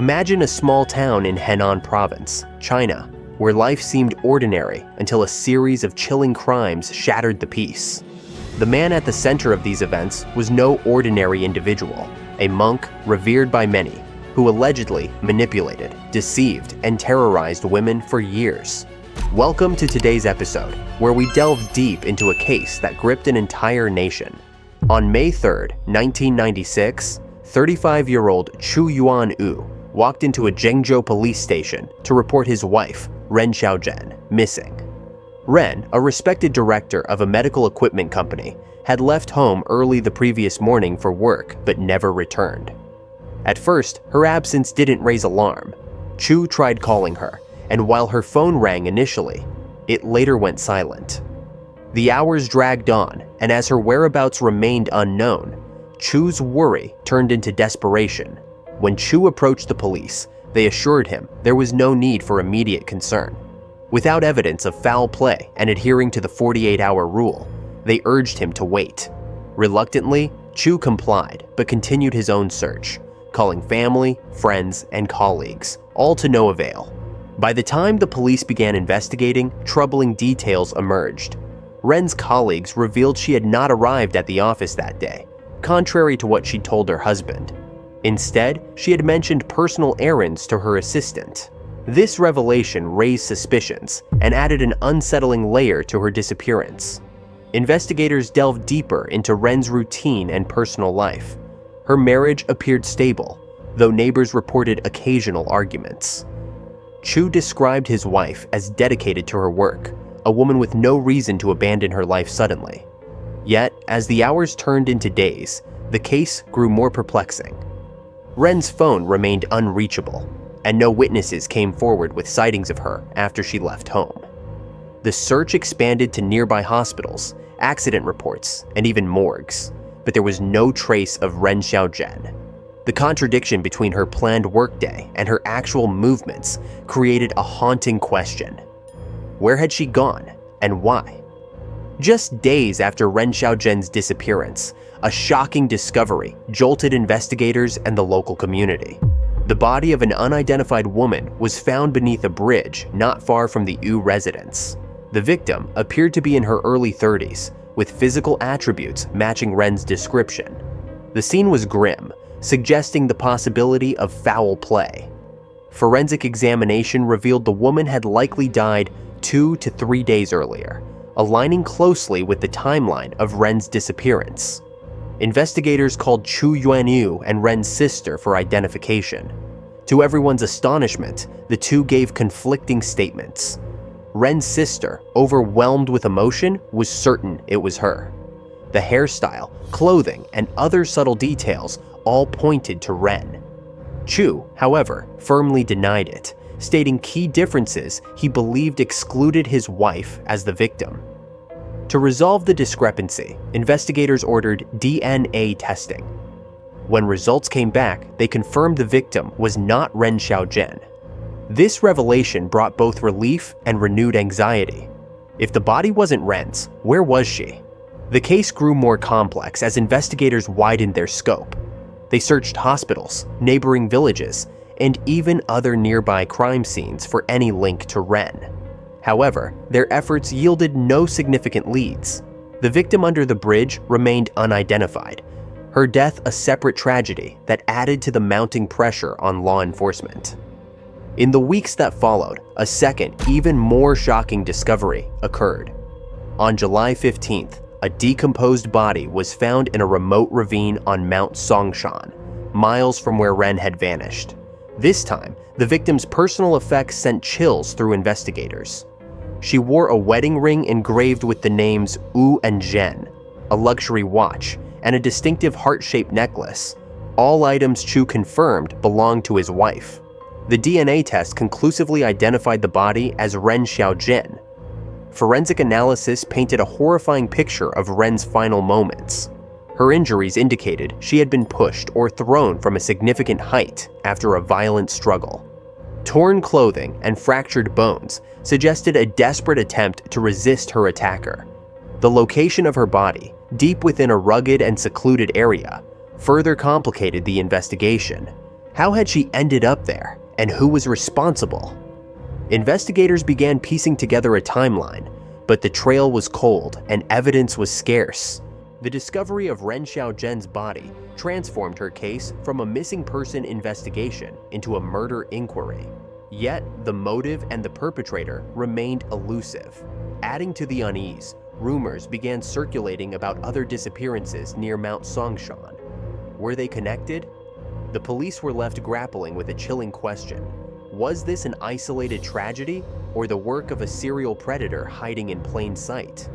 Imagine a small town in Henan Province, China, where life seemed ordinary until a series of chilling crimes shattered the peace. The man at the center of these events was no ordinary individual, a monk revered by many, who allegedly manipulated, deceived, and terrorized women for years. Welcome to today's episode, where we delve deep into a case that gripped an entire nation. On May 3, 1996, 35-year-old Chu Yuan-yu walked into a Zhengzhou police station to report his wife, Ren Xiaozhen, missing. Ren, a respected director of a medical equipment company, had left home early the previous morning for work but never returned. At first, her absence didn't raise alarm. Chu tried calling her, and while her phone rang initially, it later went silent. The hours dragged on, and as her whereabouts remained unknown, Chu's worry turned into desperation. When Chu approached the police, they assured him there was no need for immediate concern. Without evidence of foul play and adhering to the 48-hour rule, they urged him to wait. Reluctantly, Chu complied but continued his own search, calling family, friends, and colleagues, all to no avail. By the time the police began investigating, troubling details emerged. Ren's colleagues revealed she had not arrived at the office that day, contrary to what she'd told her husband. Instead, she had mentioned personal errands to her assistant. This revelation raised suspicions and added an unsettling layer to her disappearance. Investigators delved deeper into Ren's routine and personal life. Her marriage appeared stable, though neighbors reported occasional arguments. Chu described his wife as dedicated to her work, a woman with no reason to abandon her life suddenly. Yet, as the hours turned into days, the case grew more perplexing. Ren's phone remained unreachable, and no witnesses came forward with sightings of her after she left home. The search expanded to nearby hospitals, accident reports, and even morgues, but there was no trace of Ren Xiaozhen. The contradiction between her planned workday and her actual movements created a haunting question. Where had she gone, and why? Just days after Ren Xiaozhen's disappearance, a shocking discovery jolted investigators and the local community. The body of an unidentified woman was found beneath a bridge not far from the Yu residence. The victim appeared to be in her early 30s, with physical attributes matching Ren's description. The scene was grim, suggesting the possibility of foul play. Forensic examination revealed the woman had likely died 2 to 3 days earlier, aligning closely with the timeline of Ren's disappearance. Investigators called Chu Yuan-yu and Ren's sister for identification. To everyone's astonishment, the two gave conflicting statements. Ren's sister, overwhelmed with emotion, was certain it was her. The hairstyle, clothing, and other subtle details all pointed to Ren. Chu, however, firmly denied it, stating key differences he believed excluded his wife as the victim. To resolve the discrepancy, investigators ordered DNA testing. When results came back, they confirmed the victim was not Ren Xiaozhen. This revelation brought both relief and renewed anxiety. If the body wasn't Ren's, where was she? The case grew more complex as investigators widened their scope. They searched hospitals, neighboring villages, and even other nearby crime scenes for any link to Ren. However, their efforts yielded no significant leads. The victim under the bridge remained unidentified, her death a separate tragedy that added to the mounting pressure on law enforcement. In the weeks that followed, a second, even more shocking discovery occurred. On July 15th, a decomposed body was found in a remote ravine on Mount Songshan, miles from where Ren had vanished. This time, the victim's personal effects sent chills through investigators. She wore a wedding ring engraved with the names Wu and Zhen, a luxury watch, and a distinctive heart-shaped necklace. All items Chu confirmed belonged to his wife. The DNA test conclusively identified the body as Ren Xiaozhen. Forensic analysis painted a horrifying picture of Ren's final moments. Her injuries indicated she had been pushed or thrown from a significant height after a violent struggle. Torn clothing and fractured bones suggested a desperate attempt to resist her attacker. The location of her body, deep within a rugged and secluded area, further complicated the investigation. How had she ended up there, and who was responsible? Investigators began piecing together a timeline, but the trail was cold and evidence was scarce. The discovery of Ren Xiaozhen's body transformed her case from a missing person investigation into a murder inquiry. Yet, the motive and the perpetrator remained elusive. Adding to the unease, rumors began circulating about other disappearances near Mount Songshan. Were they connected? The police were left grappling with a chilling question. Was this an isolated tragedy or the work of a serial predator hiding in plain sight?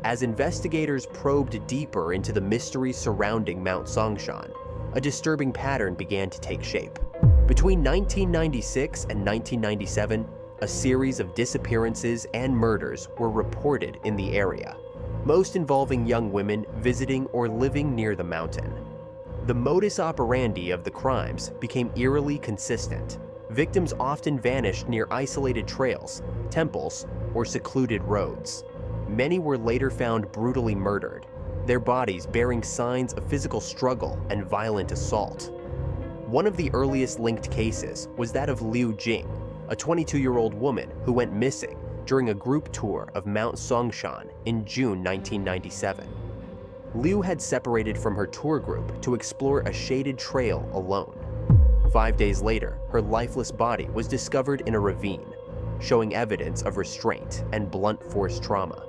As investigators probed deeper into the mysteries surrounding Mount Songshan, a disturbing pattern began to take shape. Between 1996 and 1997, a series of disappearances and murders were reported in the area, most involving young women visiting or living near the mountain. The modus operandi of the crimes became eerily consistent. Victims often vanished near isolated trails, temples, or secluded roads. Many were later found brutally murdered, their bodies bearing signs of physical struggle and violent assault. One of the earliest linked cases was that of Liu Jing, a 22-year-old woman who went missing during a group tour of Mount Songshan in June 1997. Liu had separated from her tour group to explore a shaded trail alone. 5 days later, her lifeless body was discovered in a ravine, showing evidence of restraint and blunt force trauma.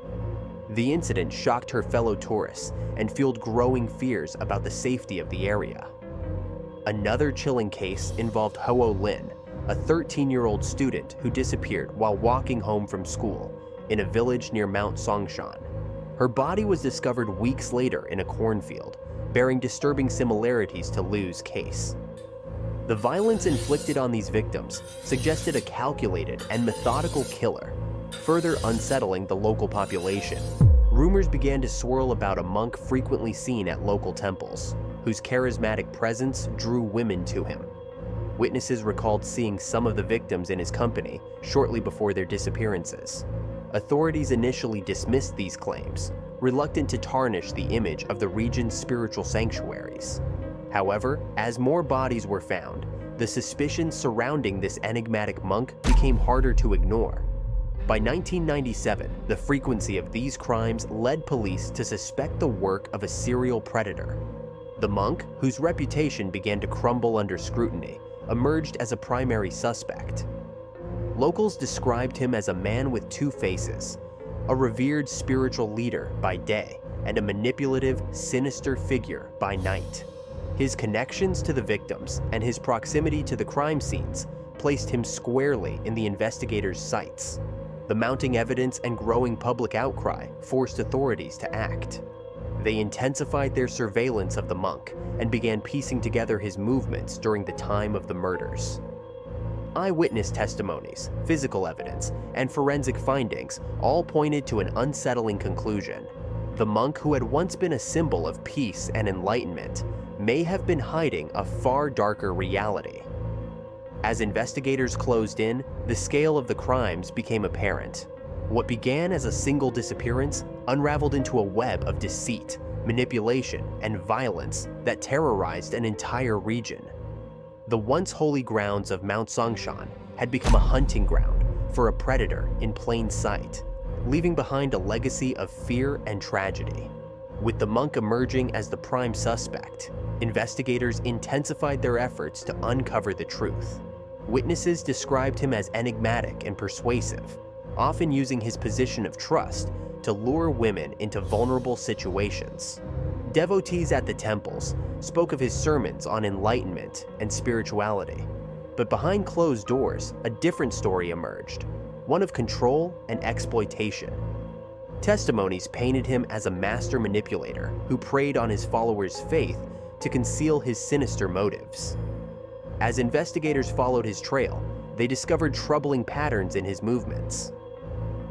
The incident shocked her fellow tourists and fueled growing fears about the safety of the area. Another chilling case involved Huo Lin, a 13-year-old student who disappeared while walking home from school in a village near Mount Songshan. Her body was discovered weeks later in a cornfield, bearing disturbing similarities to Liu's case. The violence inflicted on these victims suggested a calculated and methodical killer, further unsettling the local population. Rumors began to swirl about a monk frequently seen at local temples, whose charismatic presence drew women to him. Witnesses recalled seeing some of the victims in his company shortly before their disappearances. Authorities initially dismissed these claims, reluctant to tarnish the image of the region's spiritual sanctuaries. However, as more bodies were found, the suspicions surrounding this enigmatic monk became harder to ignore. By 1997, the frequency of these crimes led police to suspect the work of a serial predator. The monk, whose reputation began to crumble under scrutiny, emerged as a primary suspect. Locals described him as a man with two faces, a revered spiritual leader by day and a manipulative, sinister figure by night. His connections to the victims and his proximity to the crime scenes placed him squarely in the investigators' sights. The mounting evidence and growing public outcry forced authorities to act. They intensified their surveillance of the monk and began piecing together his movements during the time of the murders. Eyewitness testimonies, physical evidence, and forensic findings all pointed to an unsettling conclusion. The monk, who had once been a symbol of peace and enlightenment, may have been hiding a far darker reality. As investigators closed in, the scale of the crimes became apparent. What began as a single disappearance unraveled into a web of deceit, manipulation, and violence that terrorized an entire region. The once holy grounds of Mount Songshan had become a hunting ground for a predator in plain sight, leaving behind a legacy of fear and tragedy. With the monk emerging as the prime suspect, investigators intensified their efforts to uncover the truth. Witnesses described him as enigmatic and persuasive, often using his position of trust to lure women into vulnerable situations. Devotees at the temples spoke of his sermons on enlightenment and spirituality, but behind closed doors, a different story emerged, one of control and exploitation. Testimonies painted him as a master manipulator who preyed on his followers' faith to conceal his sinister motives. As investigators followed his trail, they discovered troubling patterns in his movements.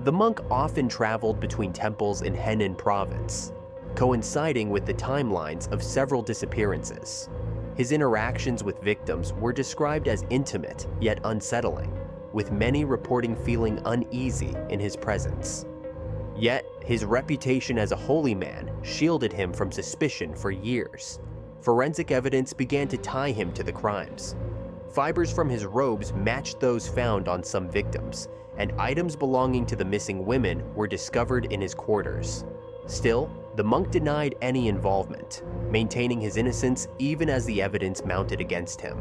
The monk often traveled between temples in Henan province, coinciding with the timelines of several disappearances. His interactions with victims were described as intimate yet unsettling, with many reporting feeling uneasy in his presence. Yet, his reputation as a holy man shielded him from suspicion for years. Forensic evidence began to tie him to the crimes. Fibers from his robes matched those found on some victims, and items belonging to the missing women were discovered in his quarters. Still, the monk denied any involvement, maintaining his innocence even as the evidence mounted against him.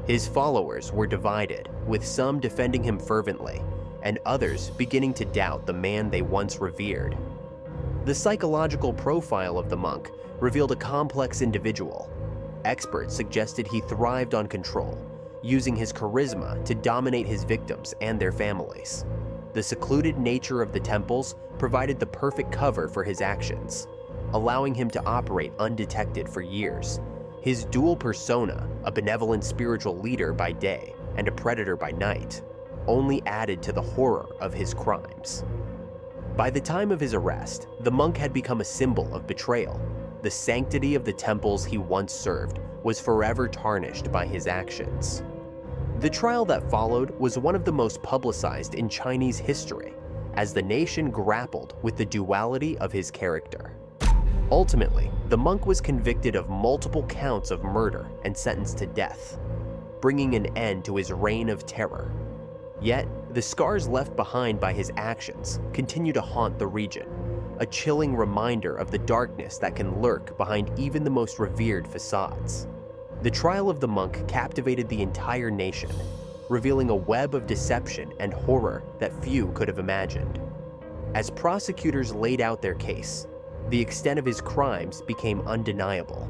His followers were divided, with some defending him fervently, and others beginning to doubt the man they once revered. The psychological profile of the monk revealed a complex individual. Experts suggested he thrived on control, using his charisma to dominate his victims and their families. The secluded nature of the temples provided the perfect cover for his actions, allowing him to operate undetected for years. His dual persona, a benevolent spiritual leader by day and a predator by night, only added to the horror of his crimes. By the time of his arrest, the monk had become a symbol of betrayal. The sanctity of the temples he once served was forever tarnished by his actions. The trial that followed was one of the most publicized in Chinese history, as the nation grappled with the duality of his character. Ultimately, the monk was convicted of multiple counts of murder and sentenced to death, bringing an end to his reign of terror. Yet, the scars left behind by his actions continue to haunt the region, a chilling reminder of the darkness that can lurk behind even the most revered facades. The trial of the monk captivated the entire nation, revealing a web of deception and horror that few could have imagined. As prosecutors laid out their case, the extent of his crimes became undeniable.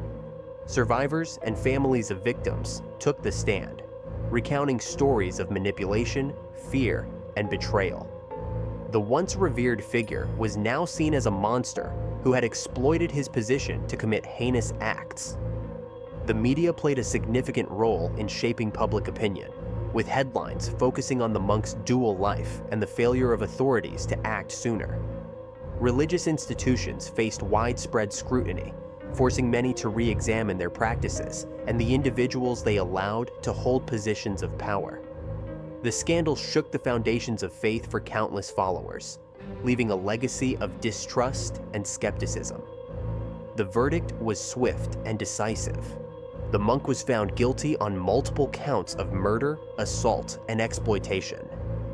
Survivors and families of victims took the stand, recounting stories of manipulation, fear, and betrayal. The once revered figure was now seen as a monster who had exploited his position to commit heinous acts. The media played a significant role in shaping public opinion, with headlines focusing on the monk's dual life and the failure of authorities to act sooner. Religious institutions faced widespread scrutiny, forcing many to re-examine their practices and the individuals they allowed to hold positions of power. The scandal shook the foundations of faith for countless followers, leaving a legacy of distrust and skepticism. The verdict was swift and decisive. The monk was found guilty on multiple counts of murder, assault, and exploitation.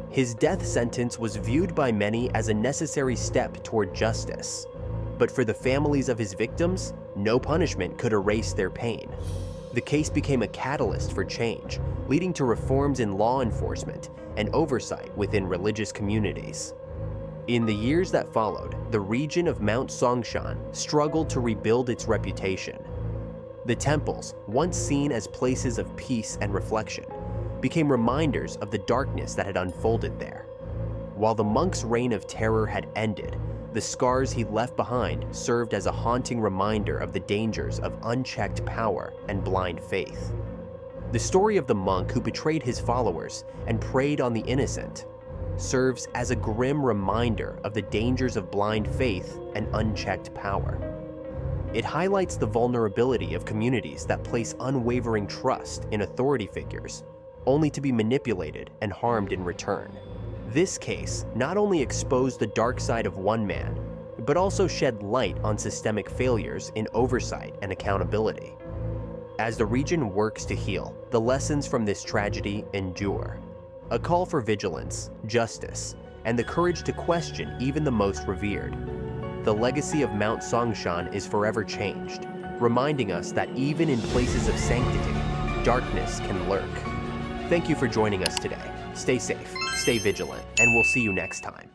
His death sentence was viewed by many as a necessary step toward justice. But for the families of his victims, no punishment could erase their pain. The case became a catalyst for change, leading to reforms in law enforcement and oversight within religious communities. In the years that followed, the region of Mount Songshan struggled to rebuild its reputation. The temples, once seen as places of peace and reflection, became reminders of the darkness that had unfolded there. While the monk's reign of terror had ended, the scars he left behind served as a haunting reminder of the dangers of unchecked power and blind faith. The story of the monk who betrayed his followers and preyed on the innocent serves as a grim reminder of the dangers of blind faith and unchecked power. It highlights the vulnerability of communities that place unwavering trust in authority figures, only to be manipulated and harmed in return. This case not only exposed the dark side of one man, but also shed light on systemic failures in oversight and accountability. As the region works to heal, the lessons from this tragedy endure. A call for vigilance, justice, and the courage to question even the most revered. The legacy of Mount Songshan is forever changed, reminding us that even in places of sanctity, darkness can lurk. Thank you for joining us today. Stay safe, stay vigilant, and we'll see you next time.